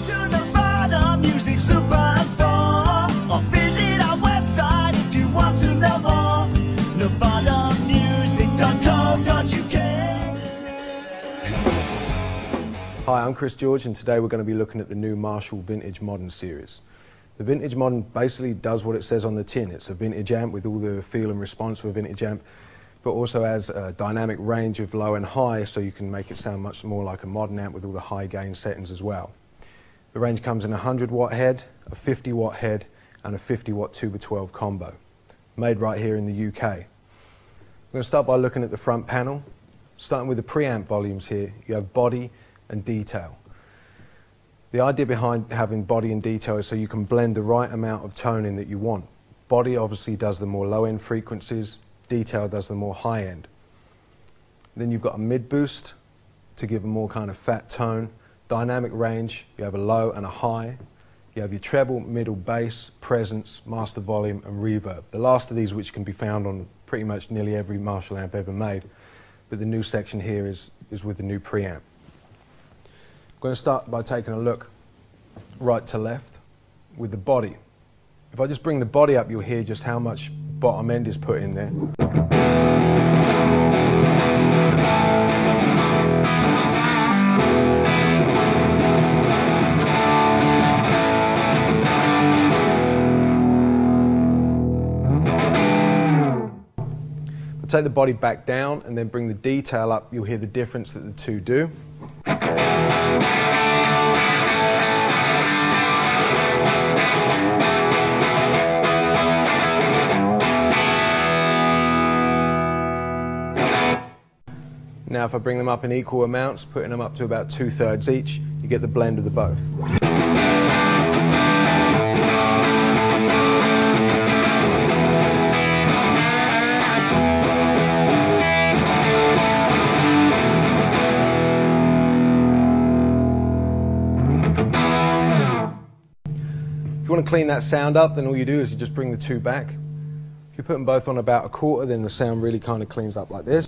to Nevada Music Superstore, or visit our website if you want to know more. nevadamusic.co.uk. Hi, I'm Chris George, and today we're going to be looking at the new Marshall Vintage Modern series. The Vintage Modern basically does what it says on the tin. It's a vintage amp with all the feel and response of a vintage amp, but also has a dynamic range of low and high, so you can make it sound much more like a modern amp with all the high gain settings as well. The range comes in a 100 watt head, a 50 watt head, and a 50 watt 2x12 combo, made right here in the UK. I'm going to start by looking at the front panel. Starting with the preamp volumes here, you have body and detail. The idea behind having body and detail is so you can blend the right amount of tone in that you want. Body obviously does the more low-end frequencies, detail does the more high-end. Then you've got a mid-boost to give a more kind of fat tone. Dynamic range, you have a low and a high. You have your treble, middle, bass, presence, master volume and reverb. The last of these which can be found on pretty much nearly every Marshall amp ever made. But the new section here is with the new preamp. I'm going to start by taking a look right to left with the body. If I just bring the body up, you'll hear just how much bottom end is put in there. If I take the body back down and then bring the detail up, you'll hear the difference that the two do. Now if I bring them up in equal amounts, putting them up to about 2/3 each, you get the blend of the both. If you want to clean that sound up, then all you do is you just bring the two back. If you put them both on about a quarter, then the sound really kind of cleans up like this.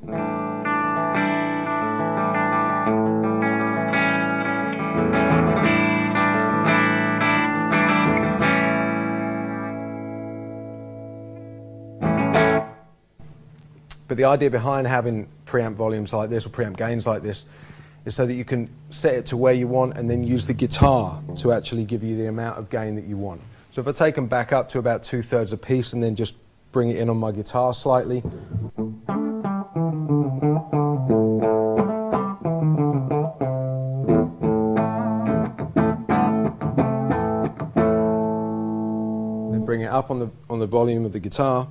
But the idea behind having preamp volumes like this or preamp gains like this is so that you can set it to where you want and then use the guitar to actually give you the amount of gain that you want. So if I take them back up to about 2/3 a piece and then just bring it in on my guitar slightly. Then bring it up on the volume of the guitar.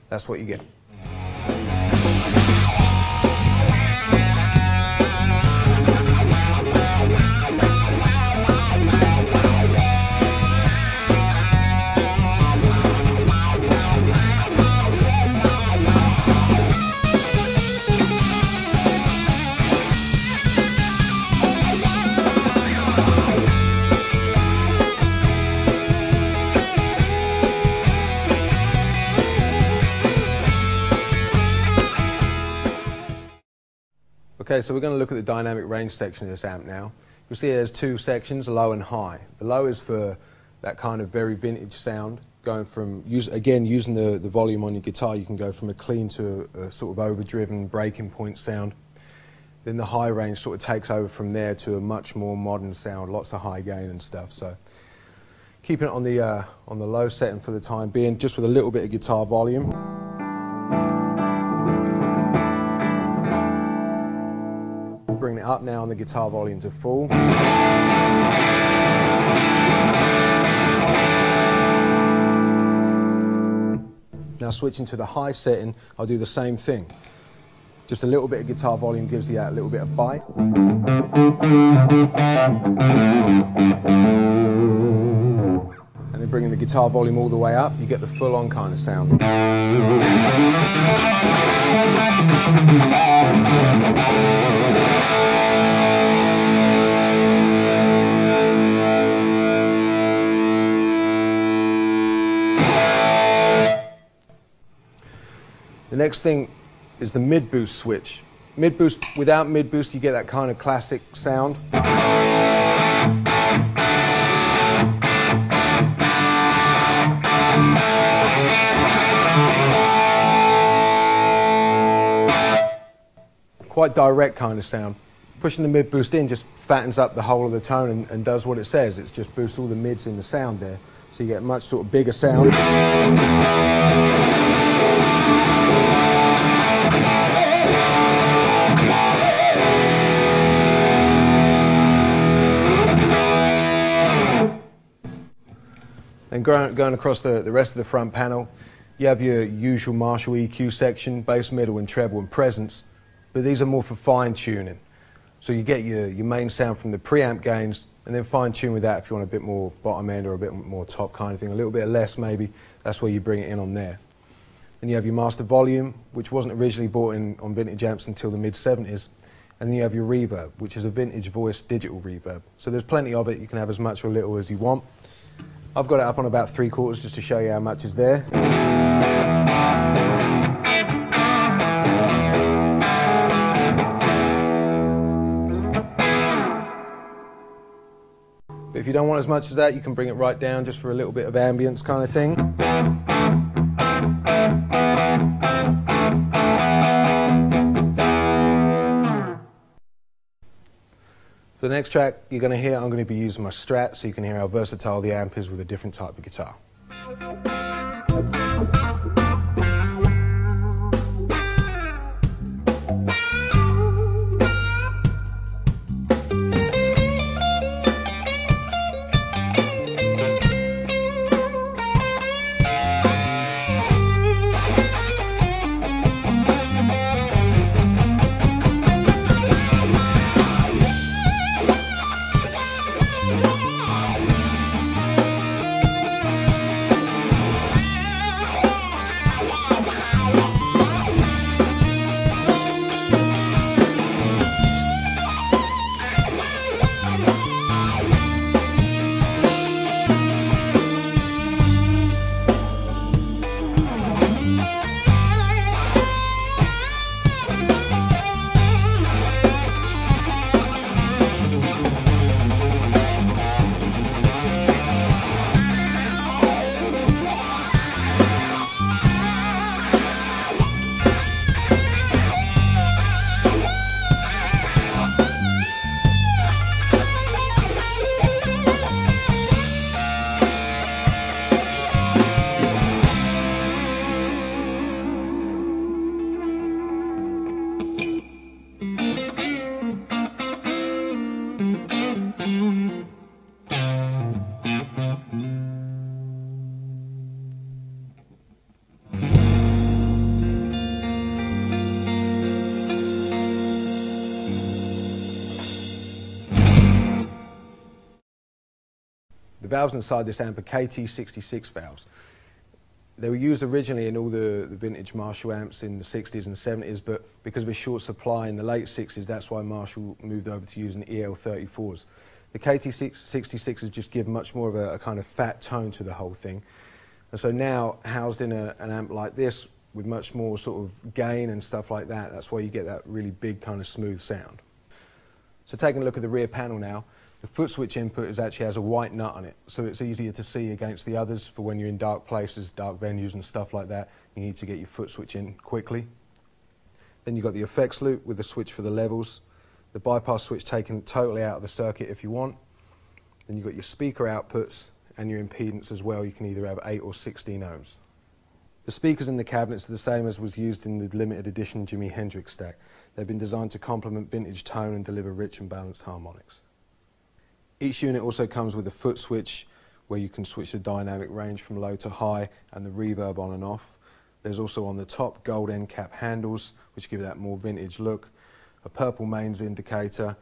That's what you get. Okay, so we're going to look at the dynamic range section of this amp now. You'll see there's two sections, low and high. The low is for that kind of very vintage sound, going from, again, using the volume on your guitar, you can go from a clean to a sort of overdriven breaking point sound. Then the high range sort of takes over from there to a much more modern sound, lots of high gain and stuff. So keeping it on the low setting for the time being, just with a little bit of guitar volume. Bring it up now on the guitar volume to full. Now switching to the high setting, I'll do the same thing. Just a little bit of guitar volume gives you that little bit of bite. And then bringing the guitar volume all the way up, you get the full-on kind of sound. The next thing is the mid-boost switch. Mid-boost, without mid-boost you get that kind of classic sound. Quite direct kind of sound. Pushing the mid-boost in just fattens up the whole of the tone and does what it says. It just boosts all the mids in the sound there. So you get a much sort of bigger sound. And going across the rest of the front panel, you have your usual Marshall EQ section, bass, middle and treble and presence, but these are more for fine tuning. So you get your main sound from the preamp gains and then fine tune with that if you want a bit more bottom end or a bit more top kind of thing, a little bit less maybe, that's where you bring it in on there. Then you have your master volume, which wasn't originally bought in on vintage amps until the mid-70s. And then you have your reverb, which is a vintage voice digital reverb. So there's plenty of it, you can have as much or little as you want. I've got it up on about 3/4 just to show you how much is there. But if you don't want as much as that, you can bring it right down just for a little bit of ambience kind of thing. For the next track you're going to hear, I'm going to be using my Strat so you can hear how versatile the amp is with a different type of guitar. The valves inside this amp are KT66 valves. They were used originally in all the vintage Marshall amps in the 60s and 70s, but because of a short supply in the late 60s, that's why Marshall moved over to using EL34s. The KT66s just give much more of a kind of fat tone to the whole thing. And so now, housed in an amp like this, with much more sort of gain and stuff like that, that's why you get that really big kind of smooth sound. So taking a look at the rear panel now, the foot switch input actually has a white nut on it, so it's easier to see against the others for when you're in dark places, dark venues and stuff like that. You need to get your foot switch in quickly. Then you've got the effects loop with the switch for the levels, the bypass switch taken totally out of the circuit if you want. Then you've got your speaker outputs and your impedance as well. You can either have 8 or 16 ohms. The speakers in the cabinets are the same as was used in the limited edition Jimi Hendrix stack. They've been designed to complement vintage tone and deliver rich and balanced harmonics. Each unit also comes with a foot switch where you can switch the dynamic range from low to high and the reverb on and off. There's also on the top gold end cap handles which give that more vintage look, a purple mains indicator,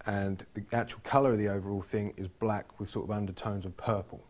and the actual colour of the overall thing is black with sort of undertones of purple.